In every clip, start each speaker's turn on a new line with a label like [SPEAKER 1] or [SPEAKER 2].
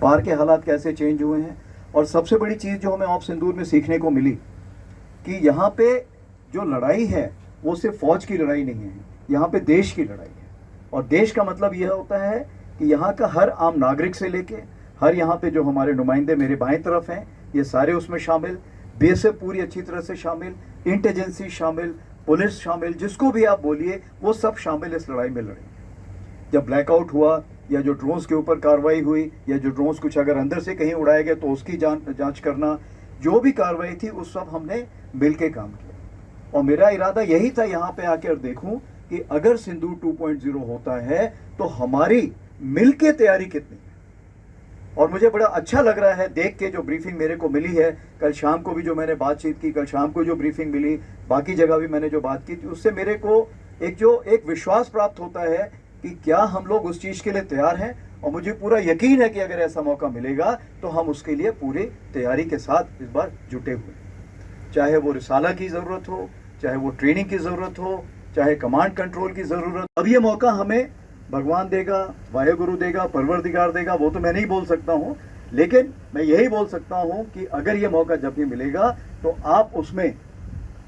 [SPEAKER 1] पार के हालात कैसे चेंज हुए हैं। और सबसे बड़ी चीज़ जो हमें ऑप सिंदूर में सीखने को मिली कि यहाँ पे जो लड़ाई है वो सिर्फ फौज की लड़ाई नहीं है, यहाँ पे देश की लड़ाई है। और देश का मतलब यह होता है कि यहाँ का हर आम नागरिक से लेके हर यहाँ पे जो हमारे नुमाइंदे मेरे बाएं तरफ हैं, ये सारे उसमें शामिल, बीएसएफ पूरी अच्छी तरह से शामिल, इंटेलिजेंसी शामिल, पुलिस शामिल, जिसको भी आप बोलिए वो सब शामिल इस लड़ाई में लड़े। जब ब्लैकआउट हुआ या जो ड्रोन्स के ऊपर कार्रवाई हुई या जो ड्रोन्स कुछ अगर अंदर से कहीं उड़ाए गए तो उसकी जांच करना, जो भी कार्रवाई थी उस सब हमने मिल के काम किया। और मेरा इरादा यही था यहाँ पे आकर देखूं कि अगर सिंदूर 2.0 होता है तो हमारी मिलके तैयारी कितनी है। और मुझे बड़ा अच्छा लग रहा है देख के जो ब्रीफिंग मेरे को मिली है, कल शाम को भी जो मैंने बातचीत की, कल शाम को जो ब्रीफिंग मिली, बाकी जगह भी मैंने जो बात की थी, उससे मेरे को एक विश्वास प्राप्त होता है कि क्या हम लोग उस चीज़ के लिए तैयार हैं। और मुझे पूरा यकीन है कि अगर ऐसा मौका मिलेगा तो हम उसके लिए पूरी तैयारी के साथ इस बार जुटे हुए, चाहे वो रिसाला की ज़रूरत हो, चाहे वो ट्रेनिंग की ज़रूरत हो, चाहे कमांड कंट्रोल की ज़रूरत। अब ये मौका हमें भगवान देगा, वाहेगुरु देगा, परवरदिगार देगा, वो तो मैं नहीं बोल सकता हूँ, लेकिन मैं यही बोल सकता हूँ कि अगर ये मौका जब भी मिलेगा तो आप उसमें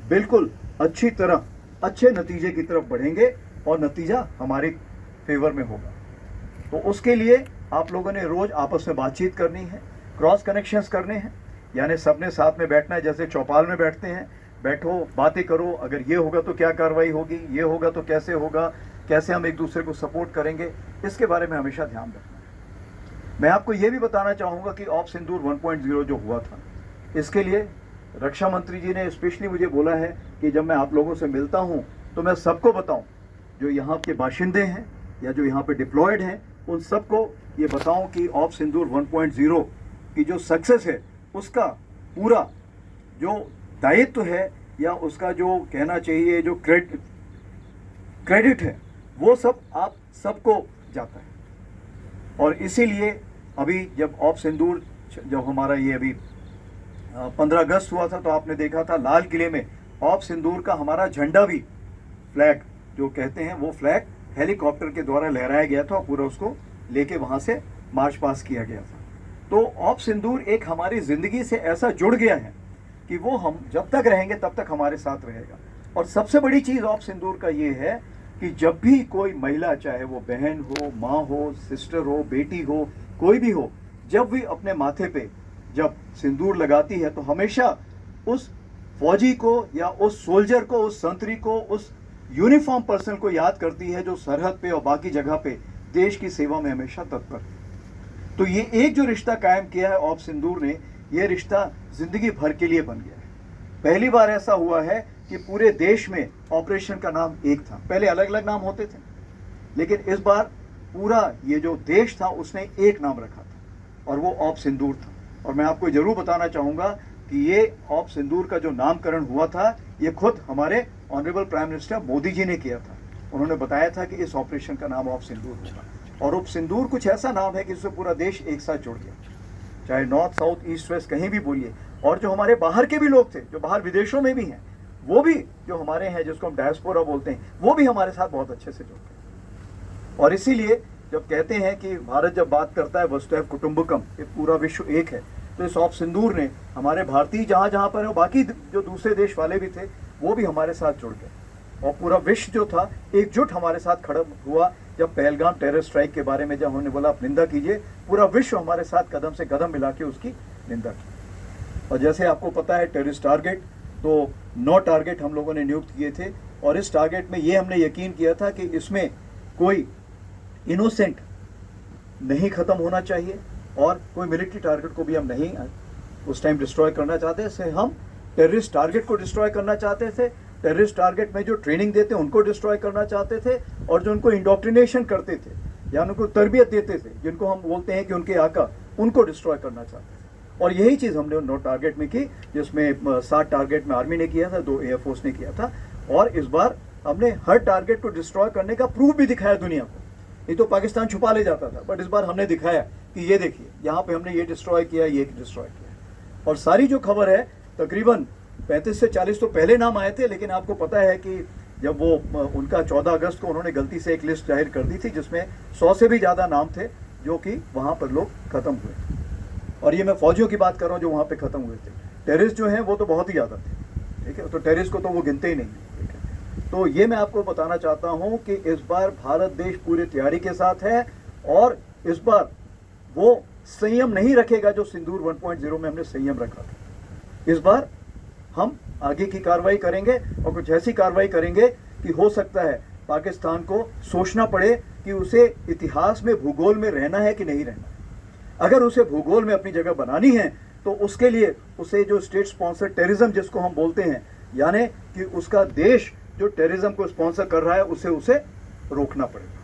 [SPEAKER 1] बिल्कुल अच्छी तरह अच्छे नतीजे की तरफ बढ़ेंगे और नतीजा हमारे फेवर में होगा। तो उसके लिए आप लोगों ने रोज़ आपस में बातचीत करनी है, क्रॉस कनेक्शंस करने हैं, यानी सबने साथ में बैठना है, जैसे चौपाल में बैठते हैं, बैठो बातें करो, अगर ये होगा तो क्या कार्रवाई होगी, ये होगा तो कैसे होगा, कैसे हम एक दूसरे को सपोर्ट करेंगे, इसके बारे में हमेशा ध्यान रखना है। मैं आपको ये भी बताना चाहूँगा कि ऑप सिंदूर 1.0 जो हुआ था, इसके लिए रक्षा मंत्री जी ने स्पेशली मुझे बोला है कि जब मैं आप लोगों से मिलता हूँ तो मैं सबको बताऊँ, जो यहाँ के बाशिंदे हैं या जो यहाँ पे डिप्लॉयड हैं, उन सबको ये बताऊँ कि ऑप सिंदूर 1.0 की जो सक्सेस है उसका पूरा जो दायित्व है या उसका जो कहना चाहिए जो क्रेडिट है वो सब आप सबको जाता है। और इसीलिए अभी जब ऑप सिंदूर जब हमारा ये अभी 15 अगस्त हुआ था तो आपने देखा था लाल किले में ऑप सिंदूर का हमारा झंडा भी, फ्लैग जो कहते हैं, वो फ्लैग हेलीकॉप्टर के द्वारा लहराया गया था और पूरा उसको लेके वहाँ से मार्च पास किया गया था। तो ऑप सिंदूर एक हमारी ज़िंदगी से ऐसा जुड़ गया है कि वो हम जब तक रहेंगे तब तक हमारे साथ रहेगा। और सबसे बड़ी चीज़ ऑप सिंदूर का ये है कि जब भी कोई महिला, चाहे वो बहन हो, माँ हो, सिस्टर हो, बेटी हो, कोई भी हो, जब भी अपने माथे पे जब सिंदूर लगाती है तो हमेशा उस फौजी को या उस सोल्जर को, उस संतरी को, उस यूनिफॉर्म पर्सन को याद करती है जो सरहद पे और बाकी जगह पे देश की सेवा में हमेशा तत्पर है। तो ये एक जो रिश्ता कायम किया है ऑप सिंदूर ने, ये रिश्ता जिंदगी भर के लिए बन गया है। पहली बार ऐसा हुआ है कि पूरे देश में ऑपरेशन का नाम एक था, पहले अलग अलग नाम होते थे, लेकिन इस बार पूरा ये जो देश था उसने एक नाम रखा था और वो ऑप सिंदूर था। और मैं आपको जरूर बताना चाहूँगा कि ये ऑप सिंदूर का जो नामकरण हुआ था ये खुद हमारे honourable prime minister Modi ji ने किया था। उन्होंने बताया था कि इस ऑपरेशन का नाम ऑप सिंदूर होगा। और ऑप सिंदूर कुछ ऐसा नाम है कि इससे पूरा देश एक साथ जुड़ गया, चाहे नॉर्थ, साउथ, ईस्ट, वेस्ट कहीं भी बोलिए। और जो हमारे बाहर के भी लोग थे, जो बाहर विदेशों में भी हैं, वो भी जो हमारे हैं, जिसको हम डायस्पोरा बोलते हैं, वो भी हमारे साथ बहुत अच्छे से जुड़ गए। और इसीलिए जब कहते हैं कि भारत जब बात करता है वसुधैव कुटुंबकम, ये पूरा विश्व एक है, तो इस ऑप सिंदूर ने हमारे भारतीय जहाँ जहाँ पर है, बाकी जो दूसरे देश वाले भी थे वो भी हमारे साथ जुड़ गए। और पूरा विश्व जो था एकजुट हमारे साथ खड़ा हुआ। जब पहलगाम टेरर स्ट्राइक के बारे में जब उन्होंने बोला आप निंदा कीजिए, पूरा विश्व हमारे साथ कदम से कदम मिला के उसकी निंदा की। और जैसे आपको पता है टेररिस्ट टारगेट, तो 9 टारगेट हम लोगों ने नियुक्त किए थे और इस टारगेट में ये हमने यकीन किया था कि इसमें कोई इनोसेंट नहीं ख़त्म होना चाहिए और कोई मिलिट्री टारगेट को भी हम नहीं उस टाइम डिस्ट्रॉय करना चाहते थे। हम टेररिस्ट टारगेट को डिस्ट्रॉय करना चाहते थे, टेररिस्ट टारगेट में जो ट्रेनिंग देते उनको डिस्ट्रॉय करना चाहते थे, और जो उनको इंडोक्ट्रिनेशन करते थे या उनको तरबियत देते थे, जिनको हम बोलते हैं कि उनके आका, उनको डिस्ट्रॉय करना चाहते थे। और यही चीज़ हमने 9 टारगेट में की, जिसमें 7 टारगेट में आर्मी ने किया था, 2 एयरफोर्स ने किया था। और इस बार हमने हर टारगेट को डिस्ट्रॉय करने का प्रूफ भी दिखाया दुनिया को। नहीं तो पाकिस्तान छुपा ले जाता था, बट इस बार हमने दिखाया कि ये देखिए यहाँ पे हमने ये डिस्ट्रॉय किया, ये डिस्ट्रॉय किया। और सारी जो खबर है तकरीबन 35 से 40 तो पहले नाम आए थे, लेकिन आपको पता है कि जब वो उनका 14 अगस्त को उन्होंने गलती से एक लिस्ट जाहिर कर दी थी जिसमें 100 से भी ज़्यादा नाम थे जो कि वहाँ पर लोग ख़त्म हुए। और ये मैं फौजियों की बात कर रहा हूँ जो वहाँ पे ख़त्म हुए थे। टेररिस्ट जो हैं वो तो बहुत ही ज़्यादा थे, ठीक है, तो टेररिस्ट को तो वो गिनते ही नहीं, ठीक है। तो ये मैं आपको बताना चाहता हूँ कि इस बार भारत देश पूरी तैयारी के साथ है और इस बार वो संयम नहीं रखेगा जो सिंदूर 1.0 में हमने संयम रखा था। इस बार हम आगे की कार्रवाई करेंगे और कुछ ऐसी कार्रवाई करेंगे कि हो सकता है पाकिस्तान को सोचना पड़े कि उसे इतिहास में, भूगोल में रहना है कि नहीं रहना है। अगर उसे भूगोल में अपनी जगह बनानी है तो उसके लिए उसे जो स्टेट स्पॉन्सर टेररिज्म जिसको हम बोलते हैं, यानी कि उसका देश जो टेररिज्म को स्पॉन्सर कर रहा है उसे रोकना पड़ेगा।